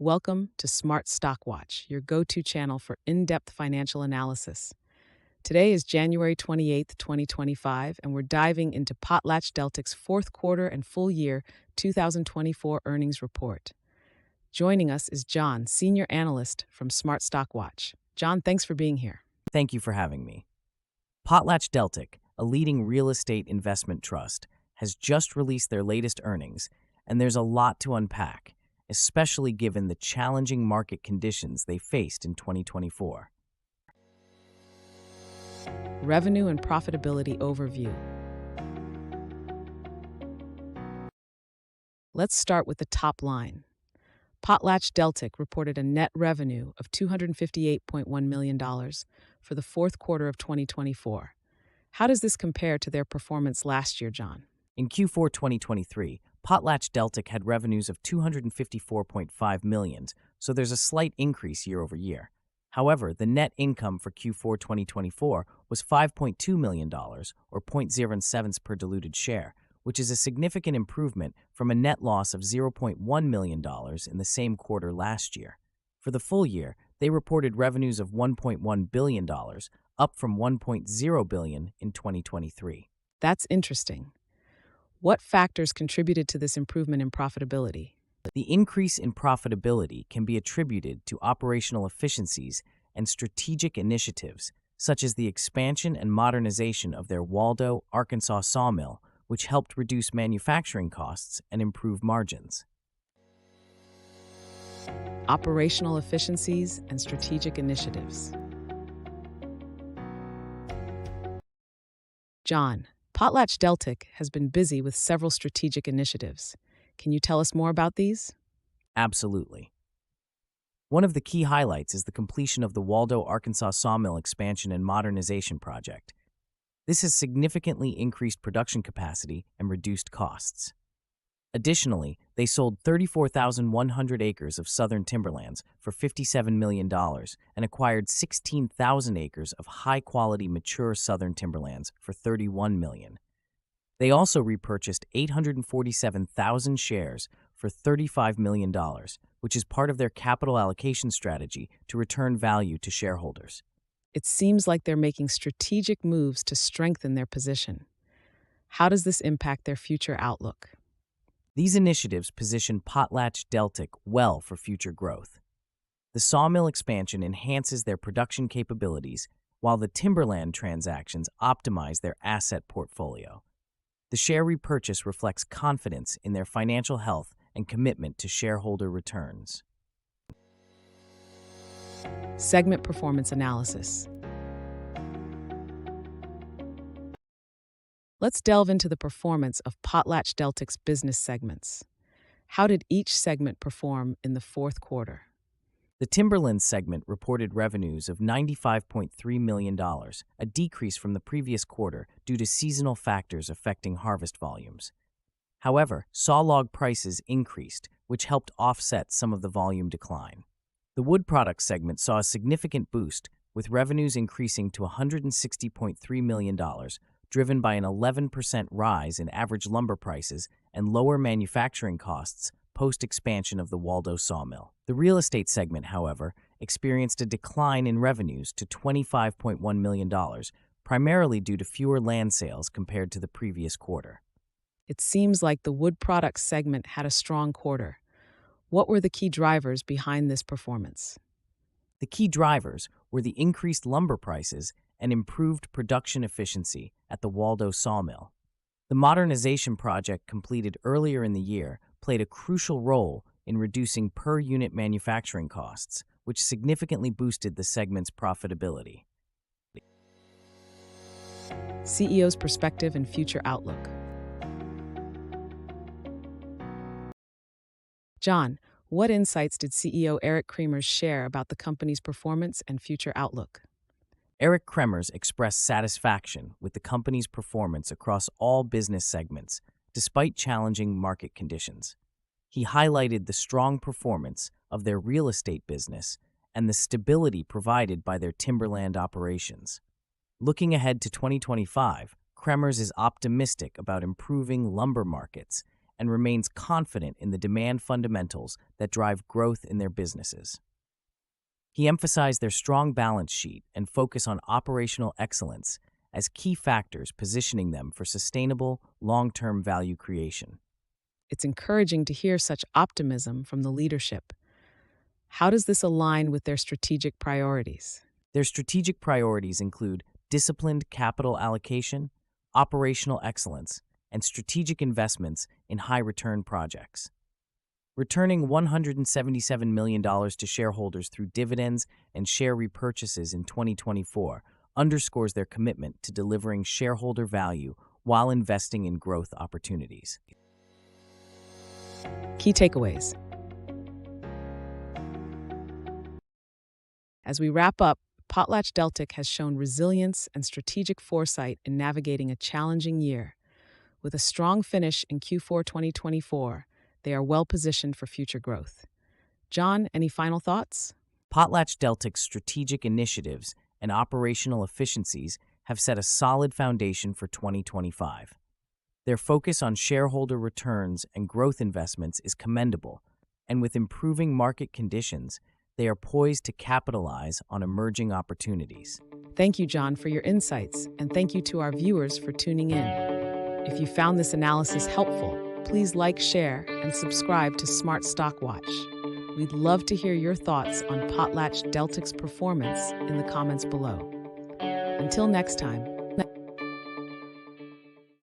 Welcome to Smart Stock Watch, your go-to channel for in-depth financial analysis. Today is January 28th, 2025, and we're diving into PotlatchDeltic's fourth quarter and full year 2024 earnings report. Joining us is John, senior analyst from Smart Stock Watch. John, thanks for being here. Thank you for having me. PotlatchDeltic, a leading real estate investment trust, has just released their latest earnings, and there's a lot to unpack, especially given the challenging market conditions they faced in 2024. Revenue and profitability overview. Let's start with the top line. PotlatchDeltic reported a net revenue of $258.1 million for the fourth quarter of 2024. How does this compare to their performance last year, John? In Q4 2023, PotlatchDeltic had revenues of $254.5 million, so there's a slight increase year over year. However, the net income for Q4 2024 was $5.2 million, or 0.07 per diluted share, which is a significant improvement from a net loss of $0.1 million in the same quarter last year. For the full year, they reported revenues of $1.1 billion, up from $1.0 billion in 2023. That's interesting. What factors contributed to this improvement in profitability? The increase in profitability can be attributed to operational efficiencies and strategic initiatives, such as the expansion and modernization of their Waldo, Arkansas sawmill, which helped reduce manufacturing costs and improve margins. Operational efficiencies and strategic initiatives. John, PotlatchDeltic has been busy with several strategic initiatives. Can you tell us more about these? Absolutely. One of the key highlights is the completion of the Waldo, Arkansas sawmill expansion and modernization project. This has significantly increased production capacity and reduced costs. Additionally, they sold 34,100 acres of southern timberlands for $57 million and acquired 16,000 acres of high-quality mature southern timberlands for $31 million. They also repurchased 847,000 shares for $35 million, which is part of their capital allocation strategy to return value to shareholders. It seems like they're making strategic moves to strengthen their position. How does this impact their future outlook? These initiatives position PotlatchDeltic well for future growth. The sawmill expansion enhances their production capabilities, while the timberland transactions optimize their asset portfolio. The share repurchase reflects confidence in their financial health and commitment to shareholder returns. Segment performance analysis. Let's delve into the performance of PotlatchDeltic's business segments. How did each segment perform in the fourth quarter? The timberland segment reported revenues of $95.3 million, a decrease from the previous quarter due to seasonal factors affecting harvest volumes. However, sawlog prices increased, which helped offset some of the volume decline. The wood products segment saw a significant boost, with revenues increasing to $160.3 million, driven by an 11% rise in average lumber prices and lower manufacturing costs post-expansion of the Waldo sawmill. The real estate segment, however, experienced a decline in revenues to $25.1 million, primarily due to fewer land sales compared to the previous quarter. It seems like the wood products segment had a strong quarter. What were the key drivers behind this performance? The key drivers were the increased lumber prices and improved production efficiency at the Waldo sawmill. The modernization project completed earlier in the year played a crucial role in reducing per-unit manufacturing costs, which significantly boosted the segment's profitability. CEO's perspective and future outlook. John, what insights did CEO Eric Cremers share about the company's performance and future outlook? Eric Cremers expressed satisfaction with the company's performance across all business segments, despite challenging market conditions. He highlighted the strong performance of their real estate business and the stability provided by their timberland operations. Looking ahead to 2025, Cremers is optimistic about improving lumber markets and remains confident in the demand fundamentals that drive growth in their businesses. He emphasized their strong balance sheet and focus on operational excellence as key factors positioning them for sustainable, long-term value creation. It's encouraging to hear such optimism from the leadership. How does this align with their strategic priorities? Their strategic priorities include disciplined capital allocation, operational excellence, and strategic investments in high-return projects. Returning $177 million to shareholders through dividends and share repurchases in 2024 underscores their commitment to delivering shareholder value while investing in growth opportunities. Key takeaways. As we wrap up, PotlatchDeltic has shown resilience and strategic foresight in navigating a challenging year. With a strong finish in Q4 2024, they are well positioned for future growth. John, any final thoughts? PotlatchDeltic's strategic initiatives and operational efficiencies have set a solid foundation for 2025. Their focus on shareholder returns and growth investments is commendable, and with improving market conditions, they are poised to capitalize on emerging opportunities. Thank you, John, for your insights, and thank you to our viewers for tuning in. If you found this analysis helpful, please like, share, and subscribe to Smart Stock Watch. We'd love to hear your thoughts on PotlatchDeltic's performance in the comments below. Until next time.